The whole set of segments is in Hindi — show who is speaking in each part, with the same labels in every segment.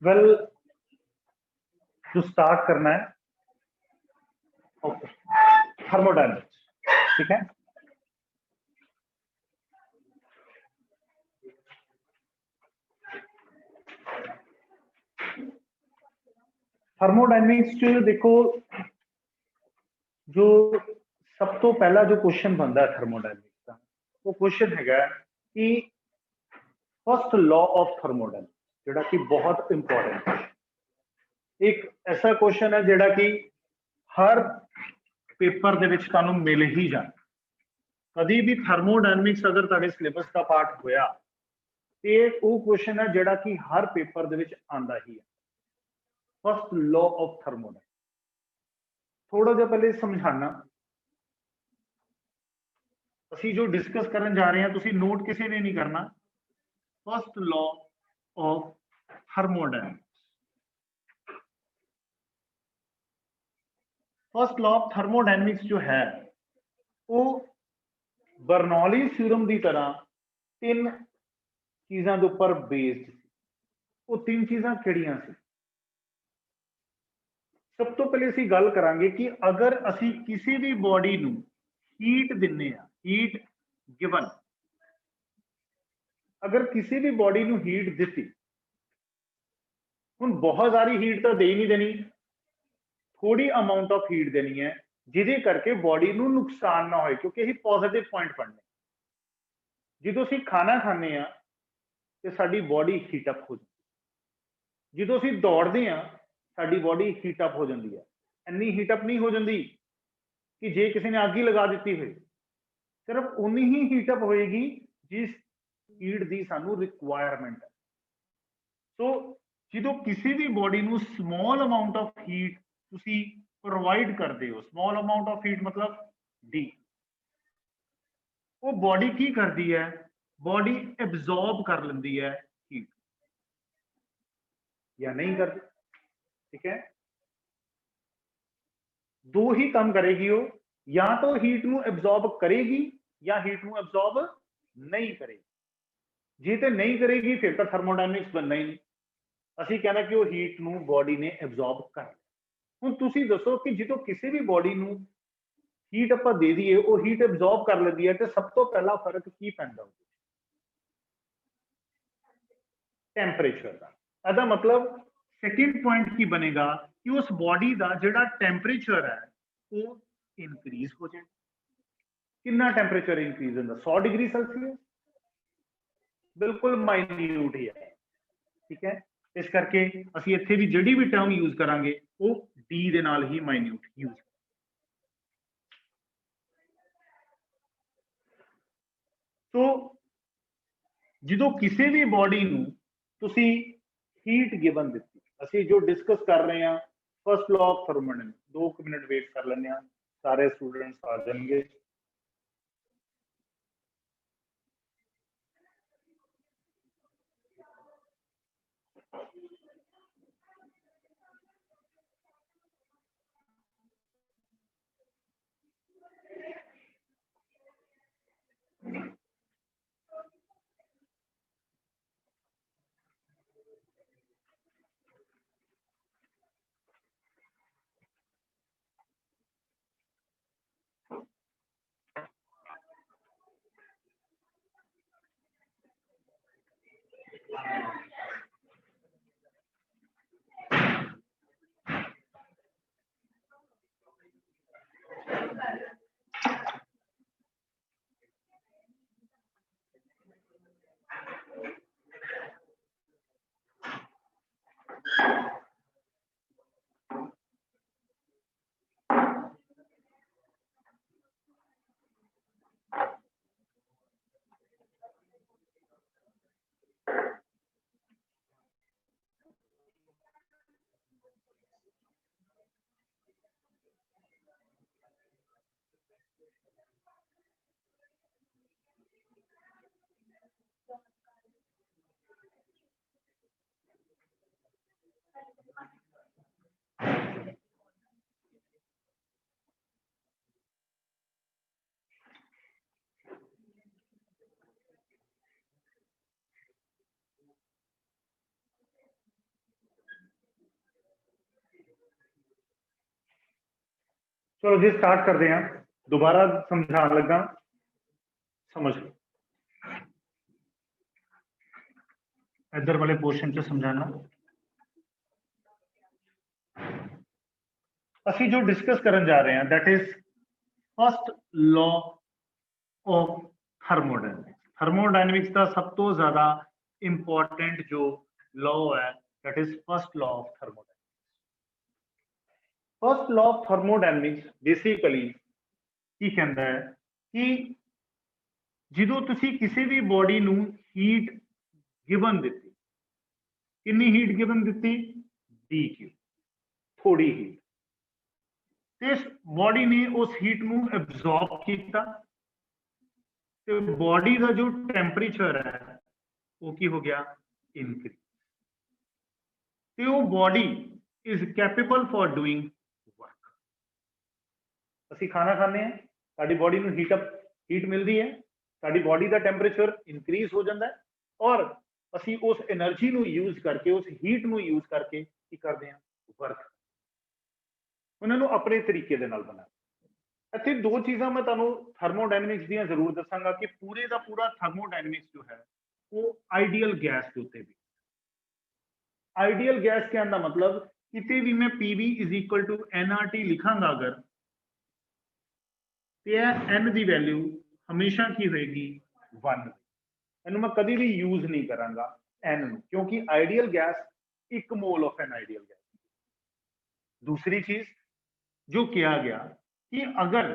Speaker 1: वेल जो स्टार्ट करना है ओके थर्मोडायनेमिक्स, ठीक है। थर्मोडायनेमिक्स च देखो जो सब तो पहला जो क्वेश्चन बनता है थर्मोडायनेमिक्स का वो क्वेश्चन है कि फर्स्ट लॉ ऑफ थर्मोडायनेमिक्स जोड़ा कि बहुत इंपॉर्टेंट है। एक ऐसा क्वेश्चन है जोड़ा कि हर पेपर दे विच तुहानू मिल ही जाए। कभी भी थर्मोडायनेमिक्स अगर तुहाडे सिलेबस का पार्ट होया ते वो क्वेश्चन है जोड़ा कि हर पेपर दे विच आंदा ही है, फर्स्ट लॉ ऑफ थर्मोडायनेमिक्स। थोड़ा जिहा पहले समझाना, असी जो डिस्कस करन जा रहे हैं तुसी नोट किसी ने नहीं करना। First law of thermodynamics, first law of thermodynamics जो है वो बर्नौली थ्योरम की तरह तीन चीज़ों के ऊपर बेस्ड। वो तीन चीज़ां किहड़ियां सी? सब तो पहले असीं गल करांगे कि अगर असीं किसी भी बॉडी नूं हीट दिन्ने आ, हीट गिवन, अगर किसी भी बॉडी नूं हीट दिती, हुण बहुत सारी हीट तो दे ही नहीं देनी, थोड़ी अमाउंट ऑफ हीट देनी है जिहदे करके बॉडी नूं नुकसान ना होए, क्योंकि असीं पॉजिटिव पॉइंट पढ़ने। जो असीं खाना खाने आ तो साडी बॉडी हीटअप हो जाती, जो असीं दौड़दे आ साडी बॉडी हीटअप हो जाती है। इन्नी हीटअप नहीं हो जाती कि जे किसी ने अग ही लगा दी हो, सिर्फ उन्नी ही हीटअप होएगी जिस हीट की सानू रिक्वायरमेंट है। तो जो किसी भी बॉडी नूं स्मॉल अमाउंट ऑफ हीट तुसी प्रोवाइड करते हो, स्मॉल अमाउंट ऑफ हीट मतलब डी, वो बॉडी की करती है, बॉडी एब्जॉर्ब कर लेंदी है हीट या नहीं करती, ठीक है। दो ही काम करेगी वो, या तो हीट नूं एब्जॉर्ब करेगी या हीट नूं एब्जॉर्ब नहीं करेगी। जे तो नहीं करेगी फिर तो थर्मोडायनेमिक्स बनना ही नहीं। असीं कहना कि वो हीट नूं बॉडी ने एब्जॉर्ब कर लिया। हुण तुसीं दसो कि जो किसी भी बॉडी नूं हीट आपां दे दईए वो हीट एब्जॉर्ब कर लैंदी है, तो सब तो पहला फर्क की पैंदा होगा? टेंपरेचर का। ਇਹਦਾ मतलब सेकंड पॉइंट की बनेगा कि उस बॉडी का जिहड़ा टेंपरेचर है वो इनक्रीज हो जाए। कितना टेंपरेचर इंक्रीज होता? 100 डिग्री सेल्सियस, बिल्कुल माइन्यूट ही है, ठीक है। इस करके असीं इत्थे भी जिहड़ी भी टर्म यूज करांगे वो डी दे नाल ही माइन्यूट यूज। तो जो किसी भी बॉडी नूं तुसी हीट गिवन दिती, असीं जो डिस्कस कर रहे हैं first law of thermodynamics, 2 minute wait कर लेने, सारे स्टूडेंट्स आ जाएंगे। चलो जी स्टार्ट करते हैं, दोबारा समझाने लगा, समझ लो इधर वाले पोर्शन च समझाना। ਅਸੀਂ जो डिस्कस करन जा रहे हैं that is first law of thermodynamics. Thermodynamics का सब तो ज्यादा इंपॉर्टेंट जो लॉ है that is first law of thermodynamics. First law of thermodynamics basically ਕੀ ਕਹਿੰਦਾ ਹੈ ਕਿ ਜਦੋਂ ਤੁਸੀਂ ਕਿਸੇ ਵੀ ਬੋਡੀ ਨੂੰ ਹੀਟ ਗਿਵਨ ਦਿੱਤੀ, ਕਿੰਨੀ ਹੀਟ ਗਿਵਨ ਦਿੱਤੀ, dq, ਥੋੜੀ ਹੀਟ, ਤੇ ਬੋਡੀ ਨੇ ਉਸ ਹੀਟ ਨੂੰ ਐਬਜ਼ੌਰਬ ਕੀਤਾ ਤੇ ਬੋਡੀ ਦਾ ਜੋ ਟੈਂਪਰੇਚਰ ਹੈ ਉਹ ਕੀ ਹੋ ਗਿਆ, ਇਨਕਰੀਜ਼, ਤੇ ਉਹ body is capable for doing work. ਅਸੀਂ ਖਾਣਾ ਖਾਂਦੇ ਹਾਂ, ਸਾਡੀ ਬੋਡੀ ਨੂੰ ਹੀਟ ਮਿਲਦੀ ਹੈ, ਸਾਡੀ ਬੋਡੀ ਦਾ ਟੈਂਪਰੇਚਰ ਇਨਕਰੀਜ਼ ਹੋ ਜਾਂਦਾ ਹੈ ਔਰ ਅਸੀਂ ਉਸ એનર્ਜੀ ਨੂੰ ਯੂਜ਼ ਕਰਕੇ, ਉਸ ਹੀਟ ਨੂੰ ਯੂਜ਼ ਕਰਕੇ ਕੀ ਕਰਦੇ ਹਾਂ, ਵਰਕ। ਉਹਨਾਂ ਨੂੰ ਆਪਣੇ ਤਰੀਕੇ ਦੇ ਨਾਲ ਬਣਾਇਆ। ਇੱਥੇ ਦੋ ਚੀਜ਼ਾਂ ਮੈਂ ਤੁਹਾਨੂੰ ਥਰਮੋਡਾਇਨਾਮਿਕਸ ਦੀਆਂ ਜ਼ਰੂਰ ਦੱਸਾਂਗਾ ਕਿ ਪੂਰੇ ਦਾ ਪੂਰਾ ਥਰਮੋਡਾਇਨਾਮਿਕਸ ਜੋ ਹੈ ਉਹ ਆਈਡੀਅਲ ਗੈਸ ਦੇ ਉੱਤੇ ਵੀ। ਆਈਡੀਅਲ ਗੈਸ ਕਹਿਣ ਦਾ ਮਤਲਬ ਕਿਤੇ ਵੀ ਮੈਂ PV = nRT ਲਿਖਾਂਗਾ ਅਗਰ, ਤੇ n ਦੀ ਵੈਲਿਊ ਹਮੇਸ਼ਾ ਕੀ ਹੋਏਗੀ, 1। ਇਹਨੂੰ ਮੈਂ ਕਦੀ ਵੀ ਯੂਜ਼ ਨਹੀਂ ਕਰਾਂਗਾ n ਨੂੰ, ਕਿਉਂਕਿ ideal gas 1 mall of N ideal gas. दूसरी चीज जो किया गया कि अगर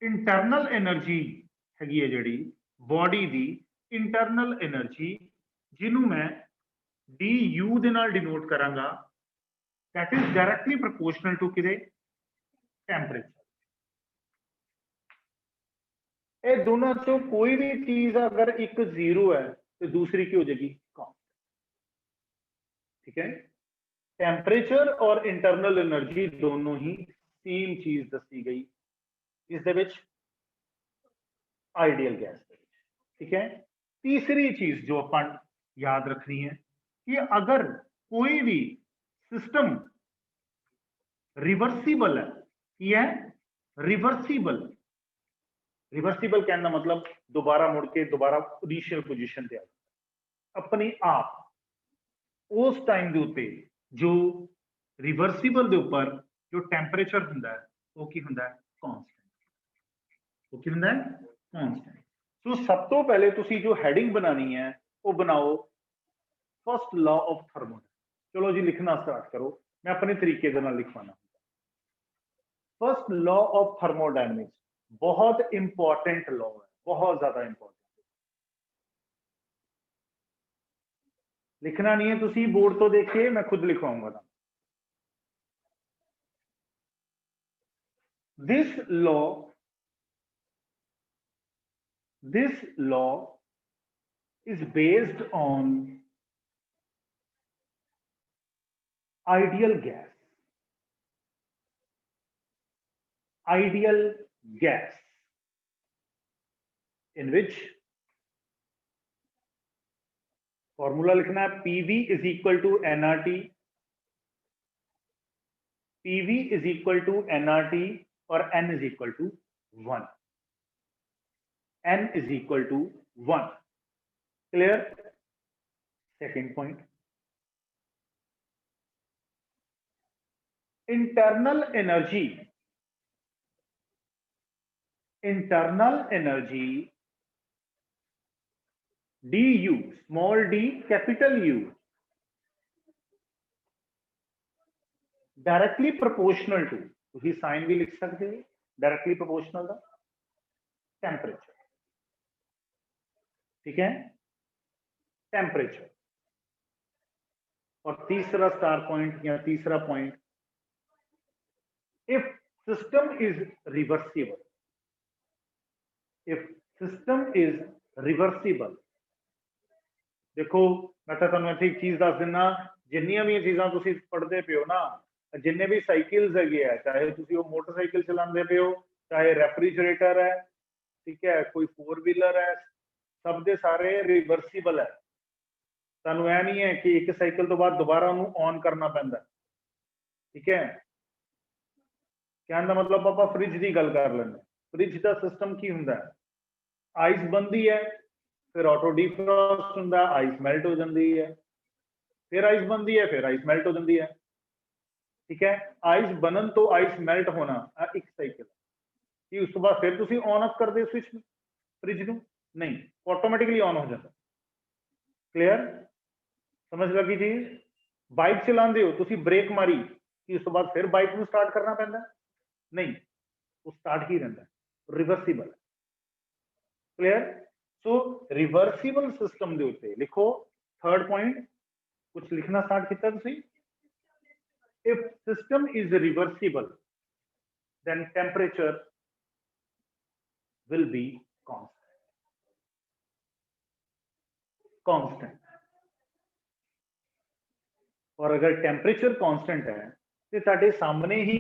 Speaker 1: इंटरनल एनर्जी हैगी है जी बॉडी दी इंटरनल एनर्जी जिन्हों मैं du दे नाल डिनोट करांगा, that is directly proportional to किदे, टेंपरेचर। ये दोनों चो कोई भी चीज अगर एक 0 है तो दूसरी की हो जाएगी कांस्टेंट। ठीक है, टेंपरेचर और इंटरनल एनर्जी दोनों ही सेम चीज दसी गई इस दे विच आइडियल गैस दे विच। ठीक है, तीसरी चीज जो अपन याद रखनी है कि अगर कोई भी सिस्टम रिवर्सिबल है, ये रिवर्सिबल, रिवर्सिबल कहने का मतलब दोबारा मुड़ के दोबारा इनिशियल पोजीशन पे आ जाता अपने आप, उस टाइम के उत्ते जो रिवर्सिबल के ऊपर जो टेंपरेचर हुंदा है वो की हुंदा है, कांस्टेंट। वो की हुंदा है, कांस्टेंट। तो सब तो पहले तुसी जो हेडिंग बनानी है वो बनाओ फर्स्ट लॉ ऑफ थर्मोडायनेमिक्स। चलो जी लिखना स्टार्ट करो, मैं अपने तरीके के नाल लिखवाना। फर्स्ट लॉ ऑफ थर्मोडायनेमिक्स बहुत इंपॉर्टेंट लॉ है, बहुत ज्यादा इंपॉर्टेंट। लिखना नहीं है तुसी बोर्ड तो देखिए, मैं खुद लिखवाऊंगा ना। This law is based on ideal gas. Ideal gas in which formula लिखना है PV = nRT, PV = nRT और n = 1, n = 1। Clear? Second point, internal energy du, small d capital U, directly proportional to, तुसी साइन भी लिख सकते हो डायरेक्टली प्रोपोर्शनल का टेंपरेचर। ठीक है, टेंपरेचर। और तीसरा स्टार पॉइंट या तीसरा point, if system is reversible, if system is reversible. देखो मैं तो तुहानू इत्थे एक चीज दस दिना, जिन्नियां भी चीज़ां तुसी पढ़दे पे हो ना, जिन्ने भी साइकिल्स है, चाहे तुसी वो मोटरसाइकिल चलाते पे हो, चाहे रेफ्रिजरेटर है, ठीक है, कोई 4 व्हीलर है, सब दे सारे रिवर्सिबल है। तुहानू ऐ नहीं है कि एक साइकिल तो बाद दोबारा उन्होंने ऑन करना पैंदा। ठीक है, कहने का मतलब ਆਪਾਂ फ्रिज की गल कर लें। फ्रिज का सिस्टम की हुंदा है, आइस बनती है, फिर ऑटो डिफ्रॉस्ट हुंदा, आइस मेल्ट हो जाती है, फिर आइस बनती है, फिर आइस मेल्ट हो जाती है। ठीक है, आइस बनन तो आइस मेल्ट होना एक साइकिल कि उस तो बाद फिर तुसी ऑन ऑफ कर दे स्विच फ्रिज नूं नहीं, ऑटोमैटिकली ऑन हो जाता। क्लियर, समझ लगी जी। बाइक चलाते हो तुसी ब्रेक मारी कि उस तो बाद फिर बाइक नूं स्टार्ट करना पैंदा नहीं, वो स्टार्ट ही रहता है, रिवर्सिबल। क्लियर, सो रिवर्सिबल सिस्टम दे उत्ते लिखो थर्ड पॉइंट, कुछ लिखना स्टार्ट किया तुसी। If system is reversible, then temperature will be constant. Constant. और अगर टेम्परेचर कांस्टेंट है तो साडे सामने ही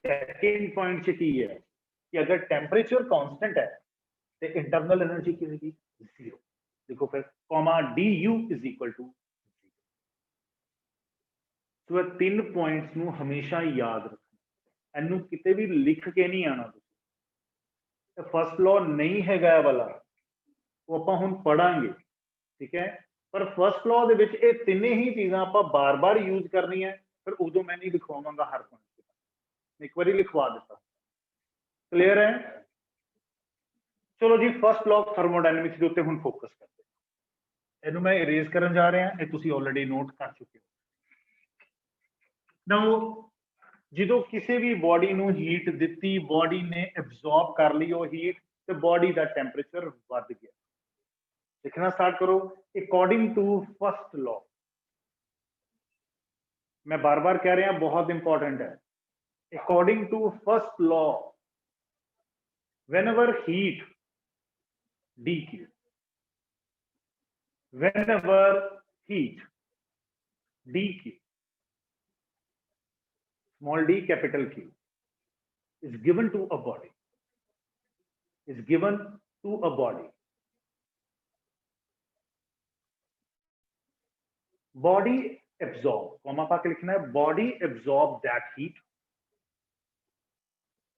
Speaker 1: सेकंड पॉइंट च की है कि अगर टेम्परेचर कांस्टेंट है तो इंटरनल एनर्जी की होगी जीरो। देखो फिर comma d U is equal to zero. तो तीन पॉइंट्स नू हमेशा याद रखना, इनू किते भी लिख के नहीं आना। फर्स्ट लॉ नहीं है वाला वो ਆਪਾਂ ਹੁਣ ਪੜਾਂਗੇ, ठीक है, पर फर्स्ट लॉ ਦੇ ਵਿੱਚ ਇਹ ਤਿੰਨੇ ਹੀ ਚੀਜ਼ਾਂ ਆਪਾਂ ਬਾਰ-ਬਾਰ यूज करनी है, फिर उदों मैं नहीं लिखवाऊंगा हर पॉइंट, एक बार लिखवा देता। क्लियर है, चलो जी फर्स्ट लॉ थर्मोडायनेमिक्स के उत्ते हुण फोकस करते हैं। इहनूं मैं इरेज करन जा रहा, ये तुसीं ऑलरेडी नोट कर चुके हो। नाउ जो किसी भी बॉडी नूं हीट दिती, बॉडी ने एब्जॉर्ब कर ली वो हीट, तो बॉडी का टैंपरेचर बढ़ गया। लिखना स्टार्ट करो, अकॉर्डिंग टू फर्स्ट लॉ। मैं बार बार कह रहा बहुत इंपॉर्टेंट है, according to first law whenever heat dq, whenever heat dq, small d capital Q, is given to a body, is given to a body, body absorb, comma पा के लिखना है, body absorb that heat,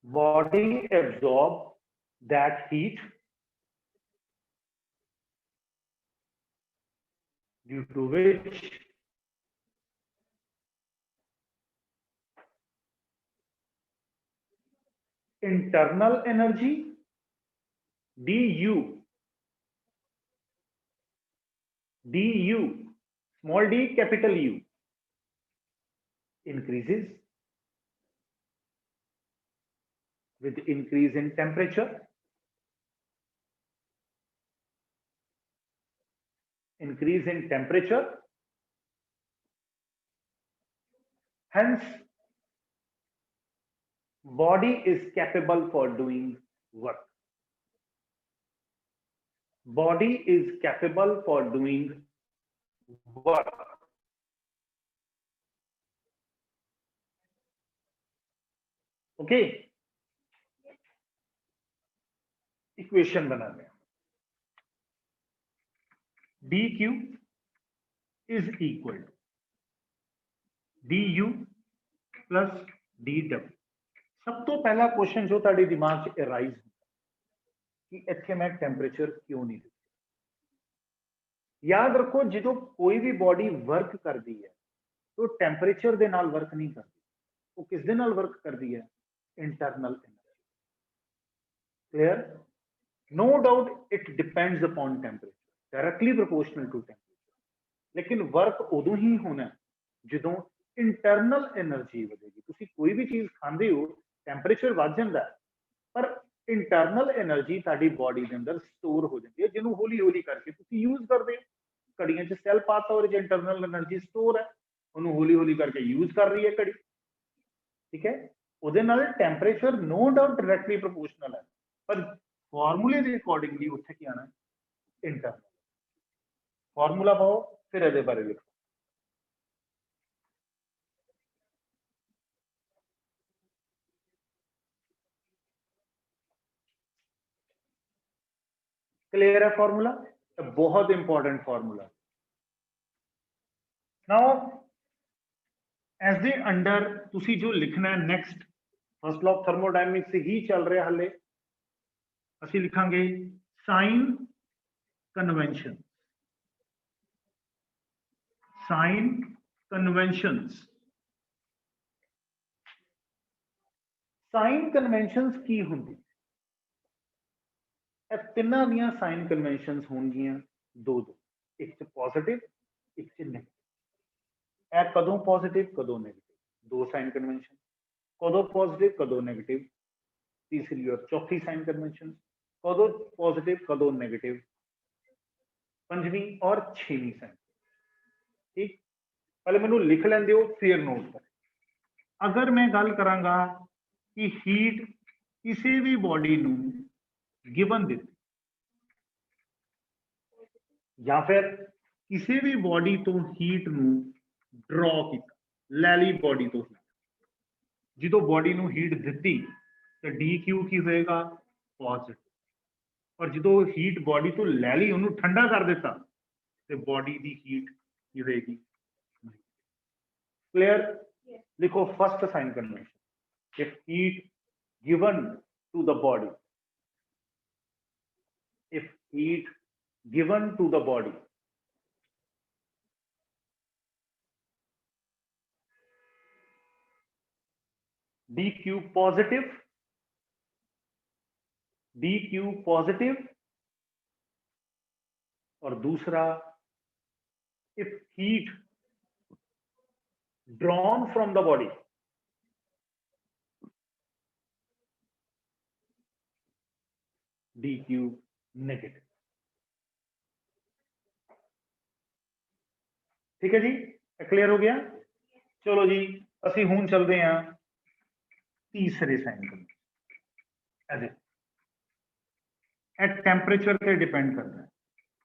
Speaker 1: body absorb that heat due to which internal energy du, du, small d capital U, increases with increase in temperature, increase in temperature, hence body is capable for doing work, body is capable for doing work। Okay, equation बना लें, dq is equal to du plus dw। सब तो पहला क्वेश्चन जो ताड़े दिमाग च अराइज कि इत्थे मैं टेंपरेचर क्यों नहीं लिखा। याद रखो जो कोई भी बॉडी वर्क करती है तो टेंपरेचर दे नाल वर्क नहीं करती, वो किस दे नाल वर्क करती है, internal energy. Clear, no doubt it depends upon temperature, directly proportional to temperature, लेकिन वर्क उदों ही होना जो इंटरनल एनर्जी बढ़ेगी। तुसी कोई भी चीज खाते हो टेंपरेचर बढ़ जाता है, पर इंटरनल एनर्जी ताड़ी बॉडी के अंदर स्टोर हो जाती है, जिन्होंने हौली हौली करके तुसी यूज करते हो। घड़ियां च सैल पाता और जो इंटरनल एनर्जी स्टोर है उन्होंने हौली हौली करके यूज कर रही है घड़ी। ठीक है, ਉਹਦੇ ਨਾਲ temperature no doubt directly proportional है, पर फॉर्मूले के अकॉर्डिंगली उत्थे की आना इंटरनल। फॉर्मूला पाओ फिर ਇਹਦੇ बारे लिखो। क्लियर है फॉर्मूला, बहुत इंपॉर्टेंट फॉर्मूला। नाउ एज दे अंडर तुसी जो लिखना है next first law of thermodynamics ही चल रहा हले। ਅਸੀਂ लिखांगे sign convention, sign conventions. Sign conventions की होंगी? तिना दियां साइन कन्वेंशंस होंगियां दो दो, एक च पॉजिटिव एक च नेगेटिव। ए कदों पॉजिटिव कदों नेगेटिव, दो साइन कन्वेंशन। कदों पॉजिटिव कदों नेगेटिव, तीसरी और चौथी साइन कन्वेंशन। कदों पॉजिटिव कदों नेगेटिव, पंजवीं और छेवीं साइन। ठीक, पहले मैनू लिख लें दो फिर नोट करें। अगर मैं गल करांगा कि हीट किसी भी बॉडी नू गिवन दी या फिर किसी भी बॉडी तो हीट नू ड्रॉ किया, लै ली बॉडी तो हीट, जो बॉडी नू हीट दी तो डी क्यू की होएगा पॉजिटिव, और जो हीट बॉडी तो लै ली उन्होंने ठंडा कर दिता तो बॉडी की हीट की होएगी। क्लियर? लिखो first sign convention, if heat given to the body, if heat given to the body dq positive, dq positive, और दूसरा if heat drawn from the body dq negative। ठीक है जी, क्लियर हो गया? चलो जी असी हुण चलते हैं तीसरे साइन को। टेंपरेचर पे डिपेंड करता है।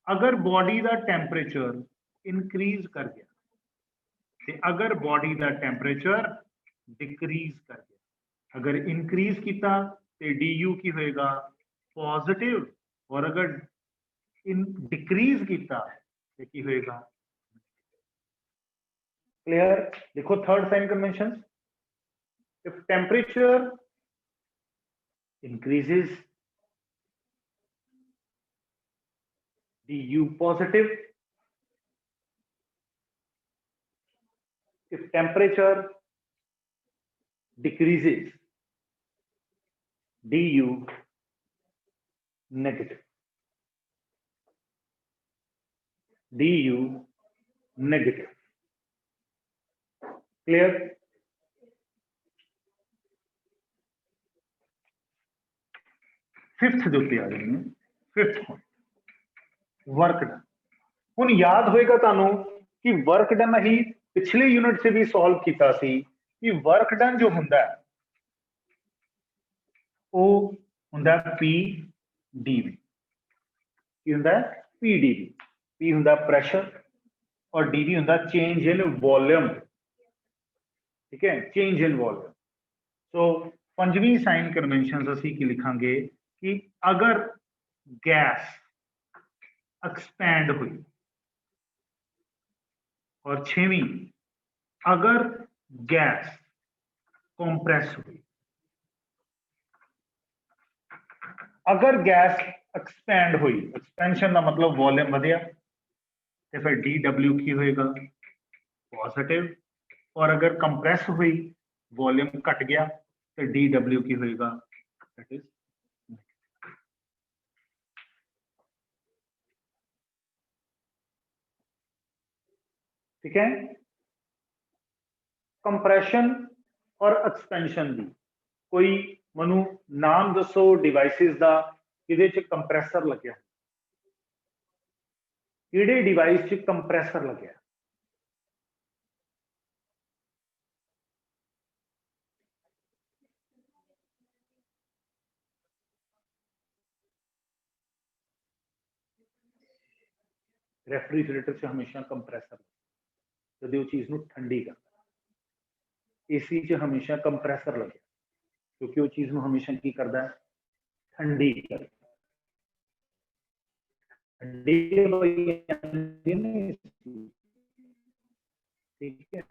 Speaker 1: अगर बॉडी का टेंपरेचर इनक्रीज कर गया ते अगर बॉडी का टेंपरेचर डिक्रीज कर गया, अगर इनक्रीज किया तो डी यू की होएगा पॉजिटिव, और अगर इन डिक्रीज किया तो की होएगा। क्लियर? देखो third sign convention, if temperature increases du positive, if temperature decreases du negative, du negative। Clear? Fifth जो आ रही है, फिफ्थ पॉइंट वर्क डन। हुण याद होएगा तुहानू कि वर्क डन अही पिछले यूनिट से भी सॉल्व किया सी कि वर्क डन जो हुंदा है वो हुंदा पी डीवी। की हुंदा है? P dv. पी हुंदा प्रेशर और डीवी हुंदा चेंज इन वॉल्यूम। ठीक है, चेंज इन वॉल्यूम। सो पंजवीं साइन कन्वेंशन असी की लिखांगे कि अगर गैस एक्सपैंड हुई, और छेवीं अगर गैस कंप्रेस हुई। अगर गैस एक्सपैंड हुई, एक्सपेंशन का मतलब वॉल्यूम बढ़िया, तो फिर डी डब्ल्यू की होएगा पॉजिटिव, और अगर कंप्रेस हुई वॉल्यूम घट गया तो डी डब्ल्यू की होएगा दैट इज। ठीक है, कंप्रेशन और एक्सपेंशन की कोई मनु नाम दसो डिवाइसिस का जिहदे च कंप्रेसर लग्या, किहड़े डिवाइस च कंप्रेसर लग्या? रेफ्रिजरेटर च हमेशा कंप्रेसर, जब वो चीज़ नूं ठंडी करता। एसी च हमेशा कंप्रेसर लगे क्योंकि वो चीज़ नूं हमेशा की करता है, ठंडी करता। ठीक है,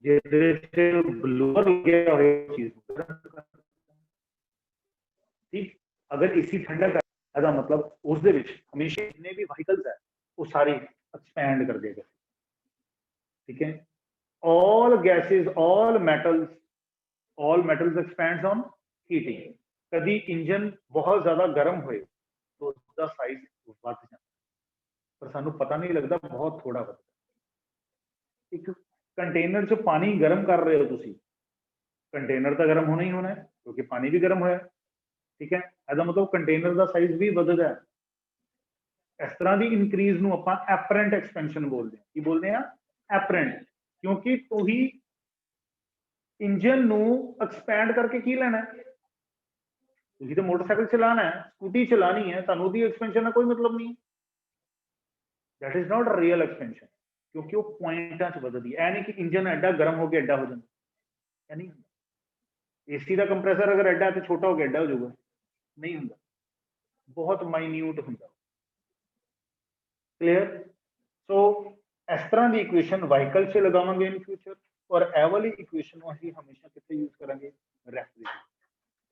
Speaker 1: ਜਿਹਦੇ ਬਲੂਅਰ ਲੱਗਿਆ ਹੋਇਆ ਚੀਜ਼ ਠੀਕ। ਅਗਰ ਏਸੀ ਠੰਡਾ ਕਰ ਇਹਦਾ ਮਤਲਬ ਉਸ ਦੇ ਵਿੱਚ ਹਮੇਸ਼ਾ ਜਿੰਨੇ ਵੀ ਵਾਹੀਕਲਸ ਹੈ ਉਹ ਸਾਰੇ ਐਕਸਪੈਂਡ ਕਰ ਦੇਗਾ। ठीक है, all gases, all metals expands on heating। कभी इंजन बहुत ज्यादा गर्म होए तो उसका साइज बढ़ जाता, पर सानू पता नहीं लगता, बहुत थोड़ा बढ़ता। एक कंटेनर च पानी गर्म कर रहे हो तुसी, कंटेनर तो गर्म होना ही होना है क्योंकि पानी भी गर्म होया, ठीक है। ਇਹਦਾ मतलब कंटेनर का साइज भी ਵਧਦਾ है। इस तरह की इंक्रीज ਨੂੰ ਆਪਾਂ एपरेंट एक्सपेंशन बोलते हैं। की बोलते हैं? एपरेंट, क्योंकि तू ही इंजन ਨੂੰ एक्सपैंड करके की लेना है। ਤੁਸੀਂ तो मोटरसाइकिल चलाना है, स्कूटी चलानी है, ਤੁਹਾਨੂੰ ਉਹਦੀ एक्सपेंशन का कोई मतलब नहीं। That is not real expansion, क्योंकि वो पॉइंटां च बदलदी है। नहीं कि इंजन एडा गर्म होकर एडा हो जाता, नहीं होंदा। एसी का कंप्रेसर अगर एडा तो छोटा होकर एडा हो जाऊगा, नहीं होंदा, बहुत माइन्यूट होंदा। क्लियर? सो इस तरह की इक्वेशन व्हीकल से लगावांगे इन फ्यूचर, और ए वाली इक्वेशन असीं हमेशा कित्थे यूज करांगे? रेफ्रिजरेटर।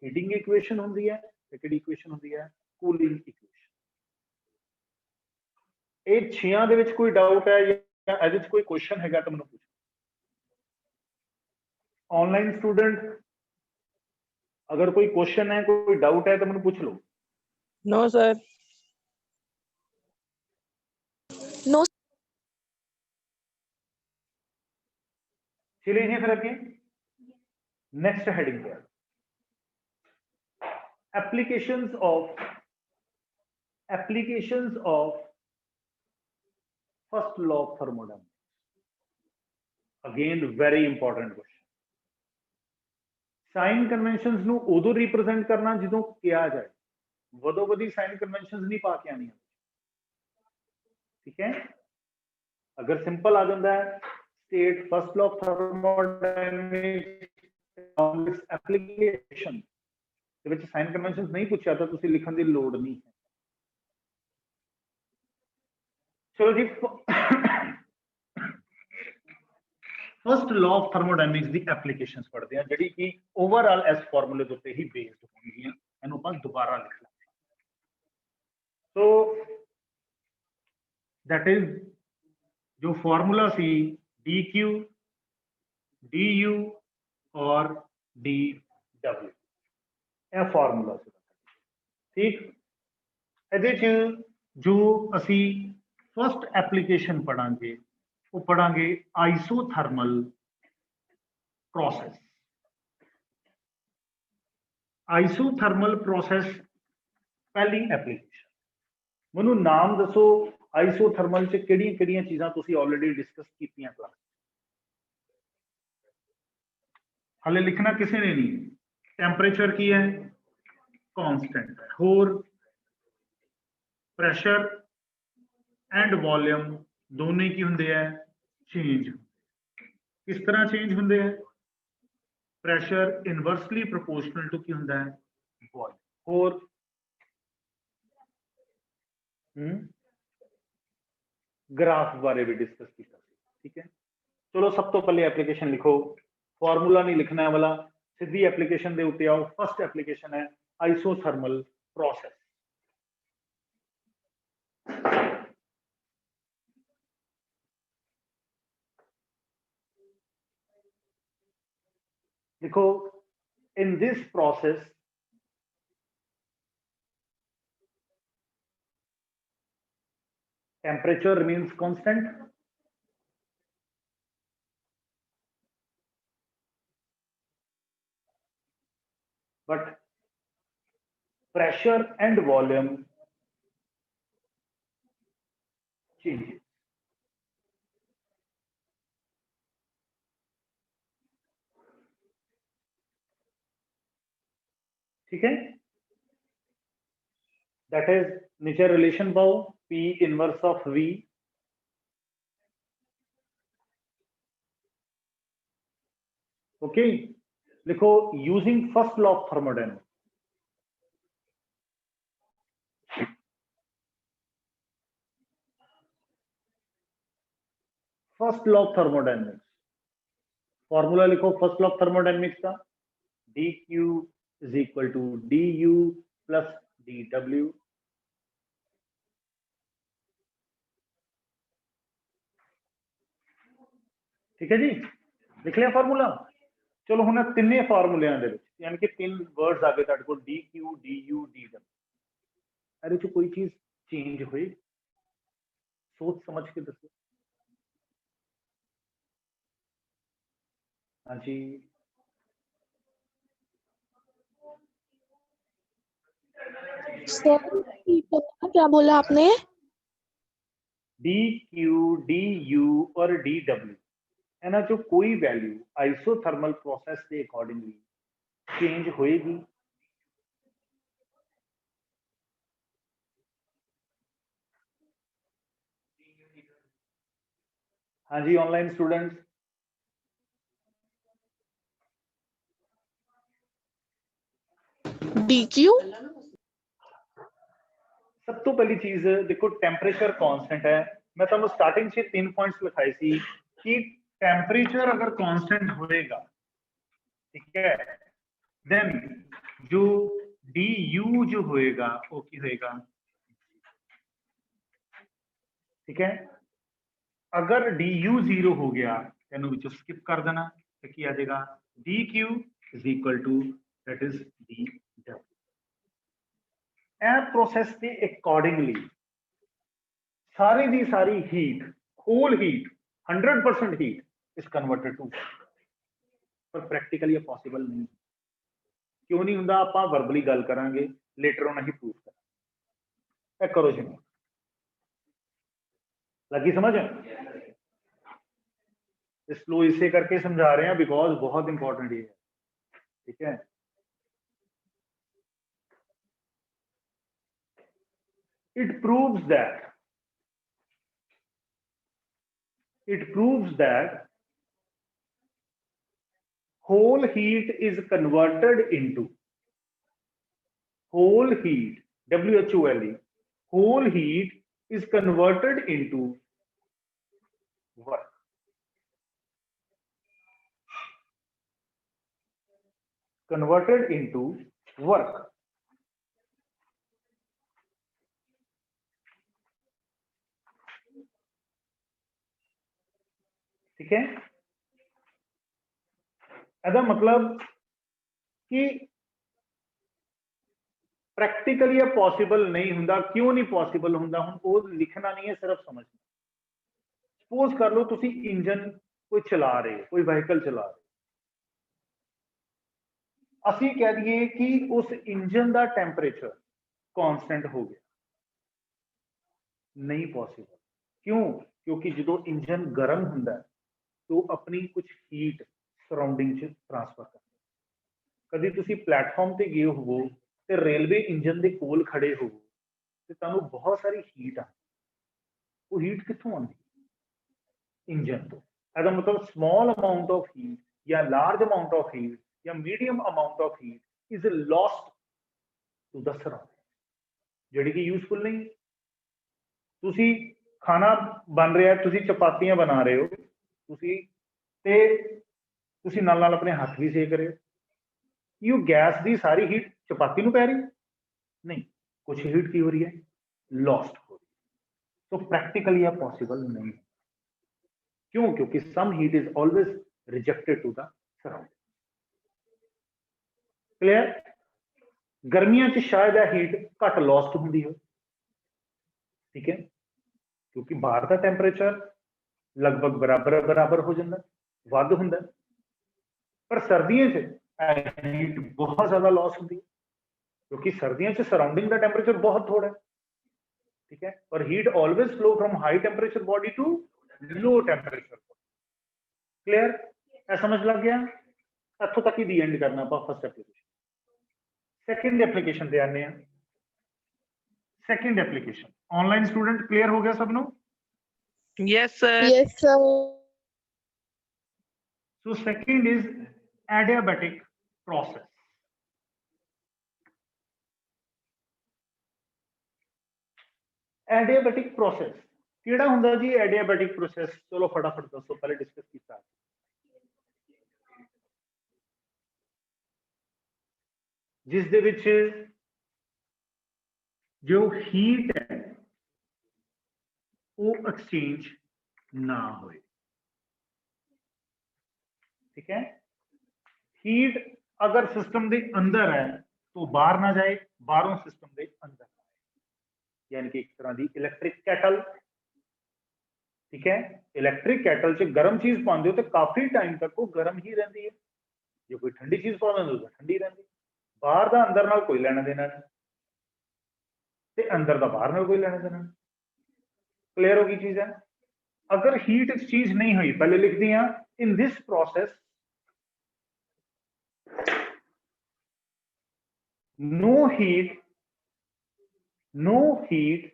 Speaker 1: हीटिंग इक्वेशन होंदी है, किहड़ी इक्वेशन होंदी है? Cooling equation. ये छियां दे विच कोई डाउट है या इहदे विच कोई क्वेश्चन हैगा तो मैनूं पूछो। ऑनलाइन स्टूडेंट अगर कोई क्वेश्चन है, कोई डाउट है तो मैंने पूछ लो।
Speaker 2: No sir. नो।
Speaker 1: चलिए जी फिर अगे नेक्स्ट हेडिंग पे applications of first law of thermodynamics. Again very important question. Sign conventions ਨੂੰ ਉਦੋਂ रिप्रेजेंट करना ਜਦੋਂ किया जाए, वदो वधी साइन कन्वेंशंस नहीं पा के आनी, ठीक है। अगर सिंपल आ जाता है state first law of thermodynamics application ਦੇ ਵਿੱਚ ਸਾਈਨ ਕਨਵੈਨਸ਼ਨਸ नहीं पूछा तो ਤੁਸੀਂ लिखण ਦੀ ਲੋੜ नहीं है। चलो जी, फर्स्ट लॉ ऑफ थर्मोडायनामिक्स की एप्लीकेशंस पढ़ते हैं, जिहड़ी कि ओवरऑल इस फॉर्मूले के उत्ते ही बेस्ड होणगीਆਂ। इहनूं ਆਪਾਂ दोबारा लिख लांगे। सो दैट इज जो फॉर्मूला सी डी क्यू डी यू और डी डब्ल्यू, यह फॉर्मूला सी, ठीक। ਇਹਦੇ ਚ जो असी फर्स्ट एप्लीकेशन पढ़ांगे वो पढ़ांगे आइसोथर्मल प्रोसेस। आइसोथर्मल प्रोसेस पहली एप्लीकेशन। मैनू नाम दसो आइसोथर्मल च किहड़ियां चीज़ां तुसीं ऑलरेडी डिस्कस कीतियां क्लास? हाले लिखना किसी ने नहीं। टैंपरेचर की है? कांस्टेंट है। होर प्रेशर एंड वॉल्यूम दोनों की होंगे है? चेंज। किस तरह चेंज होंगे है? प्रेशर इनवर्सली प्रोपोर्शनल टू की होंगे है? वॉल्यूम। होर ग्राफ बारे भी डिस्कस किया, ठीक है। चलो सब तो पहले एप्लीकेशन लिखो, फॉर्मूला नहीं लिखना है वाला, सीधी एप्लीकेशन दे उत्ते आओ। फर्स्ट एप्लीकेशन है आइसोथर्मल प्रोसेस। देखो, in this process temperature remains constant, but pressure and volume changes। ठीक है, दैट इज नीचे रिलेशन पाओ P inverse of V। Okay, लिखो using first law of thermodynamics. First law of thermodynamics formula लिखो फर्स्ट लॉ ऑफ थर्मोडायनेमिक्स का, dq is equal to du plus dw। ठीक है जी, लिख लिया फार्मूला। चलो हुण तिन्ने फार्मूलियां दे विच यानी कि तीन वर्ड्स आ गए तुहाडे कोल dq du dw, अरे जो कोई चीज चेंज हुई सोच समझ के दसो। हाँ जी,
Speaker 2: सर क्या बोला आपने?
Speaker 1: dq du और dw है ना, जो कोई वैल्यू आइसोथर्मल प्रोसेस के अकॉर्डिंगली चेंज होएगी। हाँ जी ऑनलाइन स्टूडेंट्स,
Speaker 2: DQ
Speaker 1: सब तो पहली चीज देखो टेम्परेचर कांस्टेंट है। मैं तुम स्टार्टिंग से 3 पॉइंट्स लिखाए सी कि टेम्परेचर अगर कांस्टेंट होएगा, ठीक है, देन जो du जो होएगा वो की होएगा, ठीक है। अगर du 0 हो गया तेन विचों स्किप कर देना तो की आ जाएगा dq is equal to that is dw। ए प्रोसेस के अकॉर्डिंगली सारी दी सारी heat, whole heat 100% heat is converted to, पर प्रैक्टिकली ये पॉसिबल नहीं। क्यों नहीं हुंदा, आप वर्बली गल करांगे, लेटर ऑन ही प्रूव करेंगे। करो जी, लगी समझ? इस फ्लो इसे करके समझा रहे हैं बिकॉज बहुत इंपॉर्टेंट ये है, ठीक है। It proves that whole heat is converted into whole heat, WHOLE, whole heat is converted into work, converted into work। ठीक है, ਇਹਦਾ मतलब कि प्रैक्टिकली पॉसिबल नहीं हुंदा। क्यों नहीं पॉसिबल हुंदा, हुण वो लिखना नहीं है, सिर्फ समझना। सपोज कर लो तुसी इंजन कोई चला रहे हो, कोई व्हीकल चला रहे हो, असी कह दिए कि उस इंजन का टेम्परेचर कांस्टेंट हो गया, नहीं पॉसिबल। क्यों? क्योंकि जो इंजन गर्म हुंदा है तो अपनी कुछ हीट सराउंडिंग च ट्रांसफर करता। कभी तुसी प्लेटफॉर्म ते गए हो ते रेलवे इंजन के कोल खड़े हो ते तुहानू बहुत सारी हीट आ, वो हीट कित्थों आंदी? इंजन तो। ਇਹਦਾ मतलब स्मॉल अमाउंट ऑफ हीट या लार्ज अमाउंट ऑफ हीट या medium amount of heat is lost to the surrounding, ਜਿਹੜੀ कि यूजफुल नहीं। तुसी खाना बन रहा है, तुसी चपातियां बना रहे हो, तुसी ते तुसी नाल नाल अपने हाथ भी सेक रहे हो, ये गैस की सारी हीट चपाती नूं पै रही है? नहीं, कुछ हीट की हो रही है, लॉस्ट हो रही है। तो प्रैक्टिकली यह पॉसिबल नहीं। क्यों? क्योंकि some heat is always rejected to the surrounding. Clear? गर्मियों च शायद यह हीट घट लॉस्ट होंगी हो, ठीक है, क्योंकि बाहर का टेम्परेचर लगभग बराबर बराबर हो जाता, वध होंदा। पर सर्दियों च हीट बहुत ज्यादा लॉस होती है, क्योंकि सर्दियों च सराउंडिंग का टेम्परेचर बहुत थोड़ा है, ठीक है। और heat always flow from high temperature body to low temperature. Clear? समझ लग गया? इत्थों तक ही दी एंड करना आप फर्स्ट एप्लीकेशन। सेकंड एप्लीकेशन पे आने हैं। Second application online student clear हो गया सबनो?
Speaker 2: Yes sir.
Speaker 3: Yes, sir.
Speaker 1: So second is adiabatic process। Adiabatic process केड़ा हुंदा जी? एडियाबैटिक प्रोसेस चलो फटाफट दसो, पहले डिस्कस कीता। जिस दे विच जो हीट है वो एक्सचेंज ना होए। ठीक है, हीट अगर सिस्टम के अंदर है तो बाहर ना जाए, बाहरों सिस्टम के अंदर ना आए, यानी कि एक तरह की इलैक्ट्रिक कैटल। ठीक है, इलैक्ट्रिक कैटल च गर्म चीज पाते हो तो काफी टाइम तक वो गर्म ही रहती है, जो कोई ठंडी चीज पा देंगे तो ठंडी रहती है। बाहर का अंदर नाल कोई लेना देना नहीं, ते अंदर का बाहर नाल कोई लेना देना नहीं। क्लियर होगी चीज है। अगर हीट एक्सचेंज नहीं हुई, पहले लिख दिया in this process no heat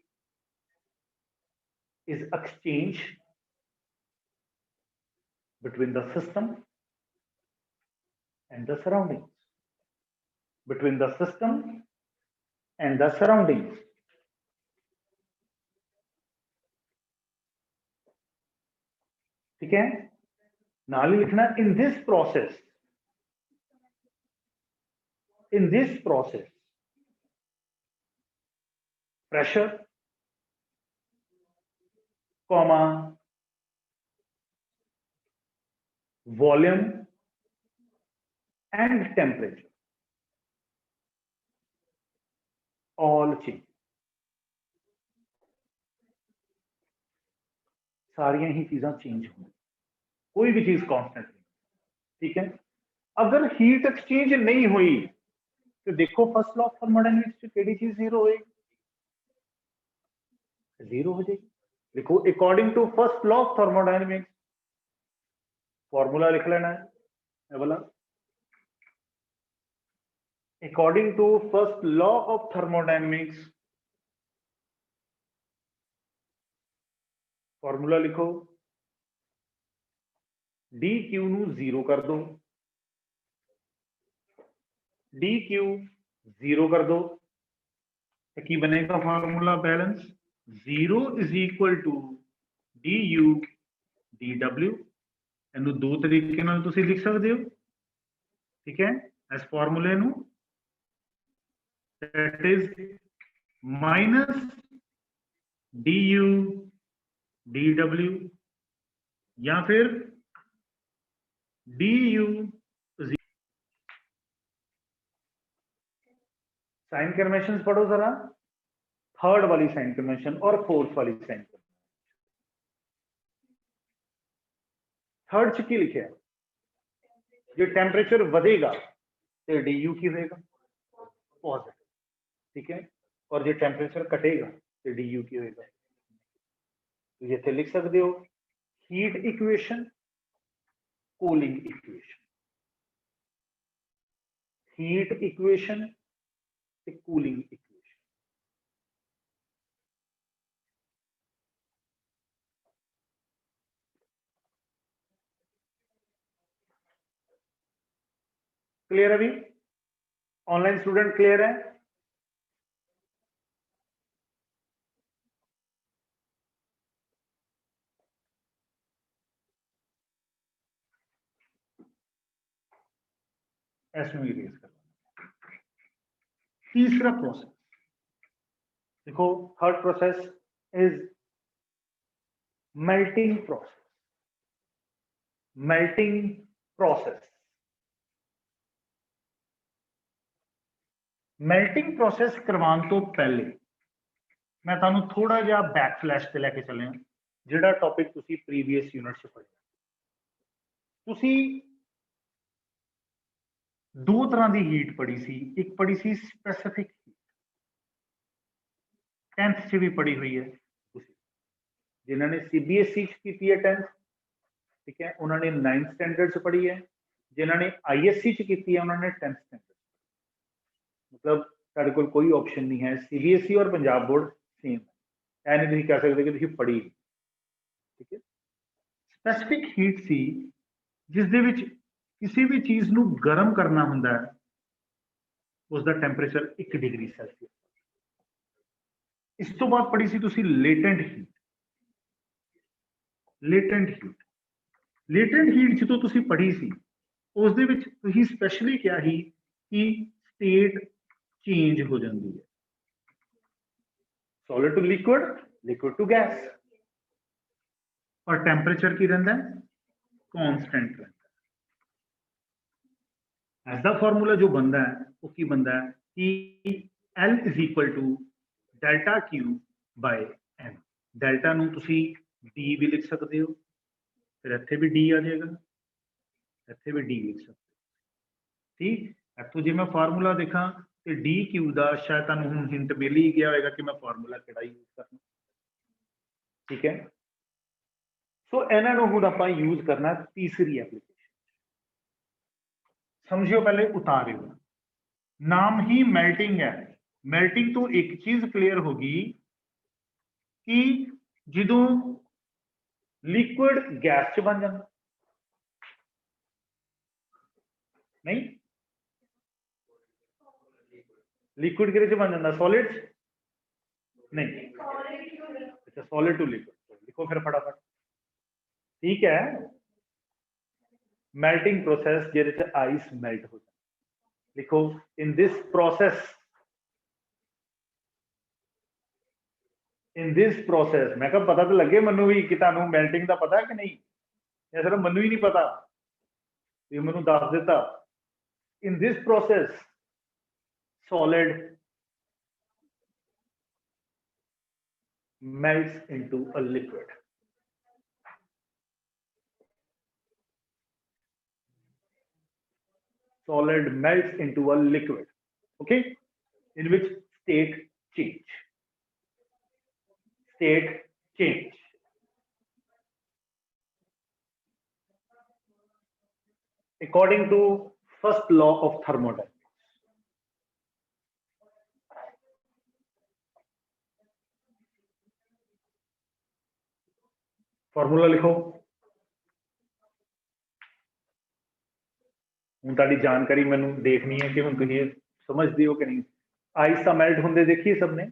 Speaker 1: is exchanged between the system and the surroundings, between the system and the surroundings। ठीक है, नाल ही लिखना in this process pressure comma volume and temperature all change, सारियां ही चीज़ां चेंज होंगी, कोई भी चीज कांस्टेंट नहीं। ठीक है, अगर हीट एक्सचेंज नहीं हुई तो देखो फर्स्ट लॉ ऑफ थर्मोडायनेमिक्स केड़ी चीज जीरो होएगी, जीरो हो जाएगी। लिखो according to first law of thermodynamics, formula लिख लेना है ये वाला। According to first law of thermodynamics, formula लिखो डी क्यू नू जीरो कर दो, डी क्यू जीरो कर दो तो की बनेगा formula balance, zero is equal to d U d W. इनू दो तरीके नाल तुसी लिख सकते हो। ठीक है, इस फार्मूले नू that is minus D U d W या फिर डी यू। साइन कन्वेंशन पढ़ो जरा, थर्ड वाली साइन कन्वेंशन और फोर्थ वाली साइन कन्वेंशन। थर्ड च की लिखे जो टेम्परेचर ਵਧेगा तो डी यू की होएगा पॉजिटिव। ठीक है, और जो टेम्परेचर घटेगा तो डी यू की होएगा। तो ये लिख सकते हो heat equation, cooling equation, heat equation cooling equation. Clear अभी? ऑनलाइन स्टूडेंट क्लियर है? इसमें इरेज कर। तीसरा प्रोसेस देखो, third process is melting process. Melting process, melting process करवाने तो पहले मैं तुहानू थोड़ा जिहा बैक फ्लैश ते लेके चलिया, जिहड़ा टॉपिक तुसी प्रीवियस यूनिट च पढ़िया। तुसी दो तरह की हीट पढ़ी सी, एक पढ़ी सी स्पेसिफिक हीट, 10th च भी पढ़ी हुई है जिन्होंने सीबीएसई की है 10th। ठीक है, उन्होंने 9th स्टैंडर्ड च पढ़ी है, जिन्होंने आईएससी च की है उन्होंने 10th स्टैंडर्ड। मतलब साढ़े कोल कोई ऑप्शन नहीं है, सीबीएसई और पंजाब बोर्ड सेम है, नहीं तुसीं कह सकते कि तुसीं पढ़ी। ठीक है, स्पेसिफिक हीट सी जिस दे विच किसी भी चीज नू गर्म करना हुंदा है, उसका टेंपरेचर 1 डिग्री सेल्सियस। इस तो बाद पढ़ी सी तुसी latent heat. Latent heat, latent heat जो तुसी पढ़ी सी उस दे विच तुसी स्पेशली क्या ही कि स्टेट चेंज हो जाती है, solid to liquid, liquid to gas, और टेंपरेचर की रहिंदा है कांस्टेंट रहिंदा है। ऐसा फार्मूला जो बनता है वो की बनता है कि L is equal to delta Q by m. Delta नूं तुसी डी भी लिख सकते हो, फिर इत्थे भी डी आ जाएगा, इत्थे भी डी लिख सकते हो। ठीक, इत्थों जे मैं फार्मूला देखा तो डी क्यू का शायद तुहानूं हुण हिंट मिल ही गया होगा कि मैं फार्मूला किहड़ा यूज करना। ठीक है, सो इन्हां नूं हुण आपां यूज करना तीसरी एप्लीकेशन। समझियो पहले उतारियो, नाम ही मेल्टिंग है। मेल्टिंग तो एक चीज क्लियर होगी कि जदों लिक्विड गैस च बन जाता, नहीं लिक्विड किहदे च बन जाता, सॉलिड नहीं, अच्छा सॉलिड टू लिक्विड, लिखो फिर फटाफट। ठीक है, मेल्टिंग प्रोसेस जिहदे च आइस मेल्ट हो जाता, लिखो इन दिस प्रोसेस मैं कहा पता तो लगे मैनू भी कि तुहानू मेल्टिंग का पता है कि नहीं, या सिर्फ मैनू ही नहीं पता, ये मैनू दस दिता। In this process solid melts into a liquid. Solid melts into a liquid, okay, in which state change. According to first law of thermodynamics. Formula लिखो, हूँ ताड़ी जानकारी मैनू देखनी है कि हूँ तुसीं समझदे हो कि नहीं। आइस का मेल्ट होंदे देखिए सबने,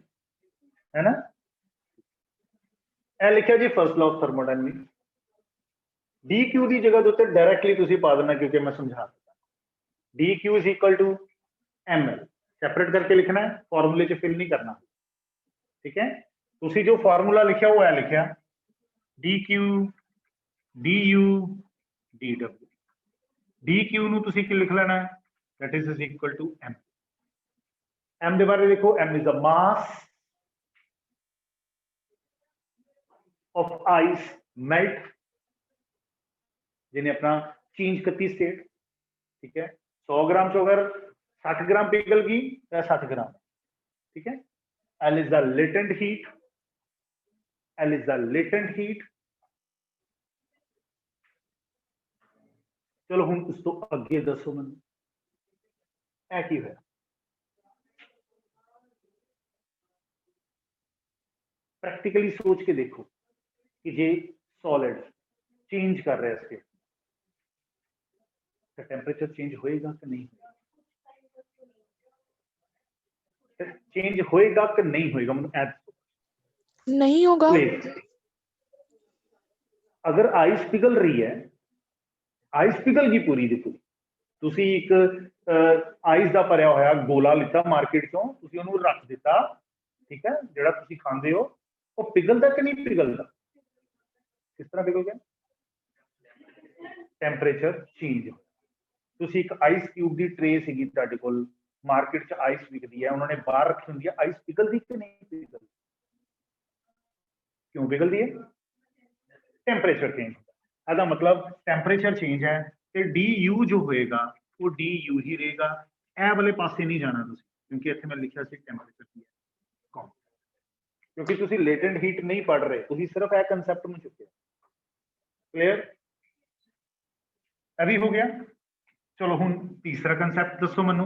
Speaker 1: है ना। ए लिखा जी first law of thermodynamics, d q की जगह उत्ते डायरैक्टली तुसीं पा देना क्योंकि मैं समझा दिता। D Q is equal to m L, separate करके लिखना है, फॉर्मूले च फिल नहीं करना। ठीक है, तुसीं जो फार्मूला लिखा वो है लिखा d Q d U d W. D Q नूं तुसीं की लिख लेना है, that is equal to m. M के बारे देखो, m is the mass of ice melt, जिन्हें अपना चेंज करती स्टेट। ठीक है, 100 ग्राम चो अगर 60 ग्राम पिघल गई तो 60 ग्राम। ठीक है, L is the latent heat, L is the latent heat. चलो हुण इस तो अगे दसो मैनूं ऐ की होया। प्रैक्टिकली सोच के देखो कि जे सॉलिड चेंज कर रहा है स्टेट, तो टेम्परेचर चेंज होएगा कि नहीं होएगा? चेंज होएगा कि नहीं होएगा?
Speaker 2: नहीं होगा।
Speaker 1: अगर आइस पिघल रही है, आइस पिघल गई पूरी दी पूरी, तुसी एक आइस का भरिया होया गोला लिता मार्केट चों, तुसी उहनूं रख दिता, ठीक है, जिहड़ा तुसी खांदे हो वो पिघलदा कि नहीं पिघलदा? किस तरह पिघल गया? टेंपरेचर चेंज हो। तुसी एक आइस क्यूब की ट्रे सीगी तुहाडे कोल, मार्केट च आइस विकदी है, उन्होंने बाहर रखी हुंदी है, आइस पिघलदी कि नहीं पिघलदी? क्यों पिघलदी है? टेंपरेचर चेंज होता है। इसका मतलब टेंपरेचर चेंज है तो डी यू जो होएगा वो डी यू ही रहेगा। ए वाले पासे नहीं जाना तुसी, क्योंकि इत्थे मैं लिखा सी टेंपरेचर की है कौन, क्योंकि तुसी लेटेंट हीट नहीं पढ़ रहे, तुसी सिर्फ ए कंसेप्ट में चुके। क्लियर? अभी हो गया। चलो हुण तीसरा कंसेप्ट दसो मैनू।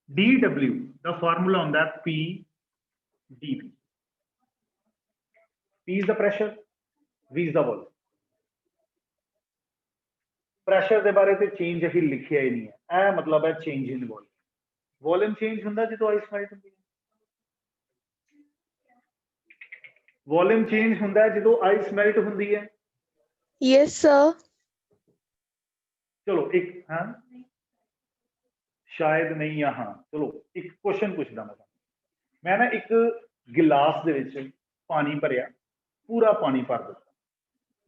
Speaker 1: डी डब्ल्यू द फार्मूला होंदा है P d V. P is the pressure, V is the volume. Pressure के बारे में चेंज अभी लिखिया ही नहीं है, ए मतलब है change in volume. Volume change होंदा जो आइस मेल्ट होंदी है, वॉल्यूम चेंज होंदा है जो आइस मेल्ट होंदी है।
Speaker 2: Yes sir.
Speaker 1: चलो एक हाँ शायद नहीं या हाँ, चलो एक क्वेश्चन पूछदा मैं ना एक गिलास दे विच पानी भरिया, पूरा पानी भर दिता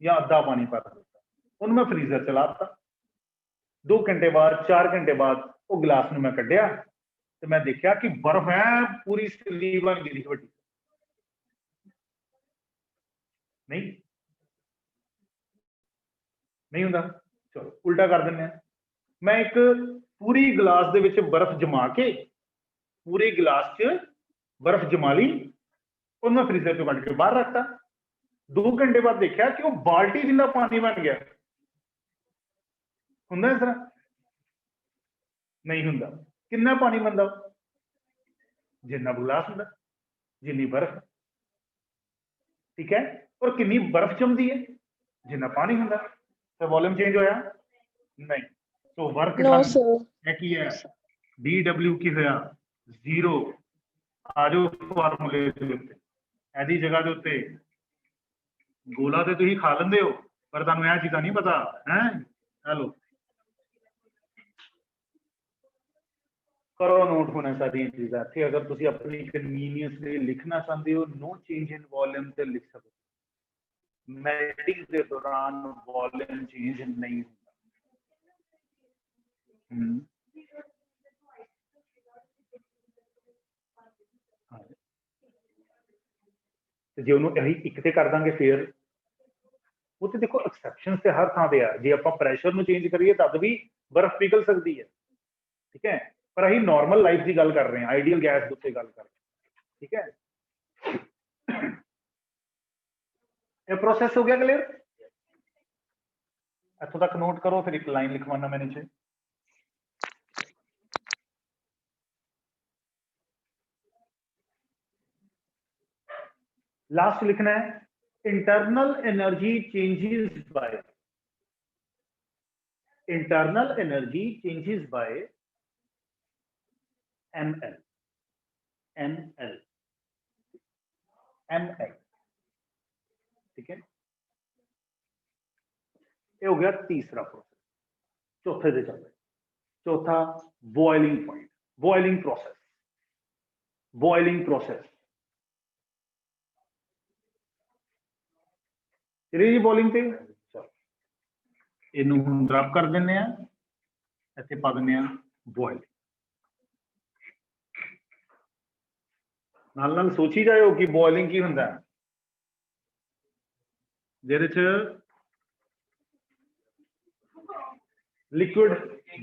Speaker 1: या अद्धा पानी भर दिता, उन्हें मैं फ्रीजर चलाता, 2 घंटे बाद 4 घंटे बाद वो गिलास में मैं कढ़िया तो मैं देखा कि बर्फ है पूरी सिल्ली बन गई वड्डी, नहीं नहीं हुंदा। चलो उल्टा कर दिंदे हैं, मैं एक पूरी गिलास दे विच बर्फ जमा के पूरे गिलास च बर्फ जमा ली और मैं फ्रीजर चो कट के बाहर रखता, 2 घंटे बाद देखा कि वो बाल्टी जिन्ना पानी बन गया। हुंदा इस तरह नहीं हुंदा। कितना पानी बनदा जिन्ना गिलास हुंदा, जिन्नी बर्फ, ठीक है, और कितनी बर्फ जमदी है जिन्ना पानी हुंदा, तो वॉल्यूम चेंज होया नहीं। तो वर्क
Speaker 2: नो
Speaker 1: डन
Speaker 2: सर।
Speaker 1: है की है dw की होया 0 आ जाओ फार्मूले दे उत्ते, एदी जगह दे उत्ते गोला तो तुसीं खा लेंदे हो पर तुहानूं यह चीज़ां नहीं पता है। हेलो करो नोट होने सारी चीज़ां इत्थे, अगर तुसीं अपनी कन्वीनियंस लिए लिखना चाहते हो नो चेंज इन वॉल्यूम ते लिख सकते हो, मैटिंग के दौरान वॉल्यूम चेंज नहीं होता। जे उन्होंने असीं एक ते कर देंगे फिर वो तो देखो एक्सैप्शन से हर थां ते आ, जे आपां प्रैशर नूं चेंज करिए तद भी बर्फ पिघल सकती है, ठीक है, पर असीं नॉर्मल लाइफ की गल कर रहे हैं, आइडियल गैस के उत्ते गल कर रहे हैं, ठीक है। ये प्रोसेस हो गया क्लियर? इत्थों तक नोट करो, फिर एक लाइन लिखवाना मैं नीचे। लास्ट लिखना है internal energy changes by ml ml, ठीक है, ये हो गया तीसरा प्रोसेस। चौथे से चलते, चौथा boiling point, boiling process, boiling process जी बॉइलिंग पे इनू हम ड्रॉप कर देने हैं, इत्थे पा देने हैं बॉइलिंग। नाल नाल सोची जाओ कि बॉइलिंग की हुंदा है, जिहदे च liquid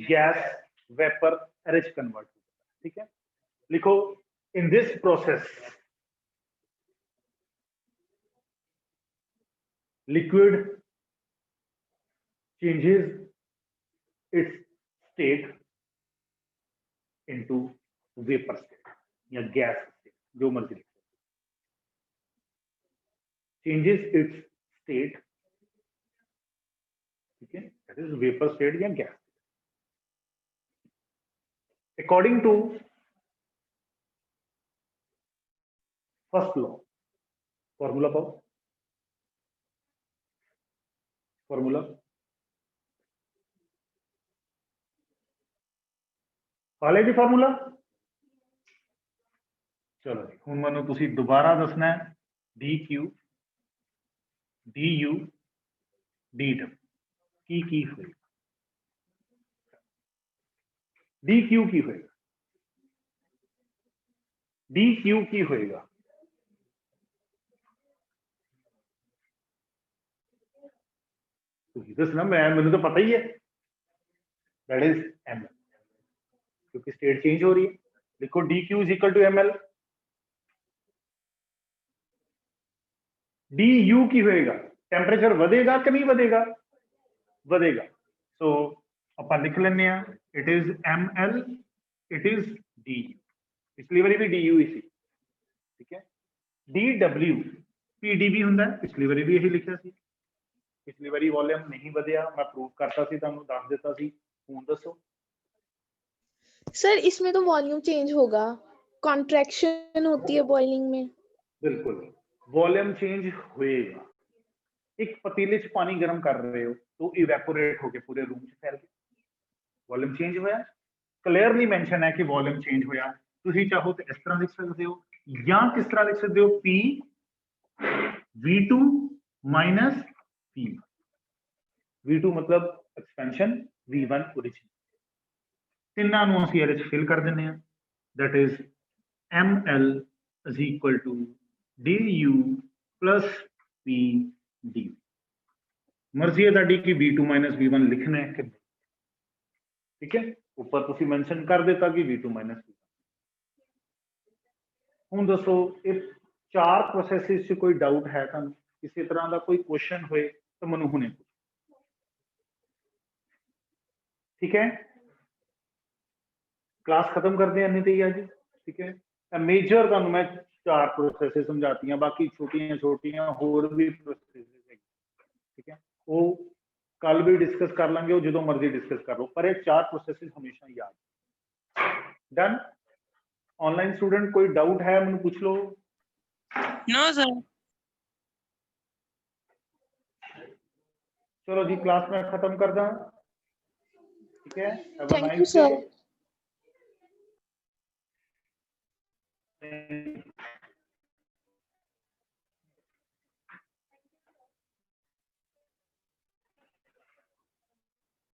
Speaker 1: gas vapour H convert, ठीक है। लिखो in this process liquid changes its state into vapor state या गैस state, जो मर्जी लिखो, changes its state, ठीक है, that is vapor state या gas. according to first law, formula पाओ, formula पाले जी फार्मूला। चलो जी हुण मैनूं तुसीं दोबारा दसना है D Q d U d W की होएगा, डी क्यू की होएगा, डी क्यू की होएगा, दसना, मैनूं तो पता ही है, दैट इज एम, क्योंकि स्टेट चेंज हो रही है। लिखो d Q is equal to m L, d U की होएगा, टेंपरेचर बढ़ेगा कि नहीं बढ़ेगा, बढ़ेगा, सो आप लिख लेने, it is m L, it is d U, पिछली बारी भी डी यू ही सी, ठीक है। डी डब्ल्यू पी डी भी हुंदा है, पिछली बारी भी यही लिखा सी, पिछली बारी वॉल्यूम नहीं बढ़िया, मैं प्रूव करता सी, तुहानूं दस दिता सी, हुण दसो।
Speaker 2: सर इसमें तो वॉल्यूम चेंज होगा, कॉन्ट्रैक्शन होती है बॉइलिंग में।
Speaker 1: बिल्कुल वॉल्यूम चेंज होएगा, एक पतीले च पानी गर्म कर रहे हो तो इवेपोरेट होके पूरे रूम च फैल गया, वॉल्यूम चेंज होया, ਕਲੀਅਰਲੀ ਮੈਂਸ਼ਨ ਹੈ ਕਿ ਵੋਲਿਊਮ ਚੇਂਜ ਹੋਇਆ। ਤੁਸੀਂ ਚਾਹੋ ਤੇ ਇਸ ਤਰ੍ਹਾਂ ਲਿਖ ਸਕਦੇ ਹੋ ਜਾਂ ਕਿਸ ਤਰ੍ਹਾਂ ਲਿਖ ਸਕਦੇ ਹੋ, P V2 minus P। V2 मतलब एक्सपेंशन, V1 ओरिजिन। ਤਿੰਨਾਂ ਨੂੰ ਅਸੀਂ ਇਹਦੇ ਚ ਫਿਲ ਕਰ ਦਿੰਦੇ ਹਾਂ। that is ML is equal to DU plus PD। ਮਰਜ਼ੀ ਹੈ ਤੁਹਾਡੀ ਕਿ V2 minus V1 ਲਿਖਣਾ ਹੈ ਕਿ, ਠੀਕ ਹੈ। ਉੱਪਰ ਤੁਸੀਂ ਮੈਂਸ਼ਨ ਕਰ ਦਿੱਤਾ ਕਿ V2 minus V1। ਹੁਣ ਦੱਸੋ ਇਹ ਚਾਰ ਪ੍ਰੋਸੈਸਿਸ 'ਚ ਕੋਈ ਡਾਊਟ ਹੈ ਤੁਹਾਨੂੰ, ਕਿਸੇ ਤਰ੍ਹਾਂ ਦਾ ਕੋਈ ਕੁਐਸਚਨ ਹੋਏ ਤਾਂ ਮੈਨੂੰ ਹੁਣੇ ਪੁੱਛੋ, ਠੀਕ ਹੈ। क्लास खत्म करते हैं अन्य ही आज, ठीक है। मेजर ਤੁਹਾਨੂੰ ਮੈਂ ਚਾਰ ਪ੍ਰੋਸੈਸਿਸ ਸਮਝਾਤੀਆਂ, ਬਾਕੀ ਛੋਟੀਆਂ ਛੋਟੀਆਂ ਹੋਰ ਵੀ ਪ੍ਰੋਸੈਸਿਸ ਹੈ, ਠੀਕ ਹੈ। ਉਹ ਕੱਲ ਵੀ ਡਿਸਕਸ ਕਰ ਲਾਂਗੇ, ਉਹ ਜਦੋਂ ਮਰਜ਼ੀ ਡਿਸਕਸ ਕਰ ਲਓ, ਪਰ ਇਹ ਚਾਰ ਪ੍ਰੋਸੈਸਿਸ ਹਮੇਸ਼ਾ ਯਾਦ। ਡਨ। ऑनलाइन स्टूडेंट कोई डाउट है मैंने पूछ लो।
Speaker 3: No sir.
Speaker 1: चलो जी क्लास में खत्म कर दा, ठीक है।
Speaker 2: Thank you sir.
Speaker 1: Thank you.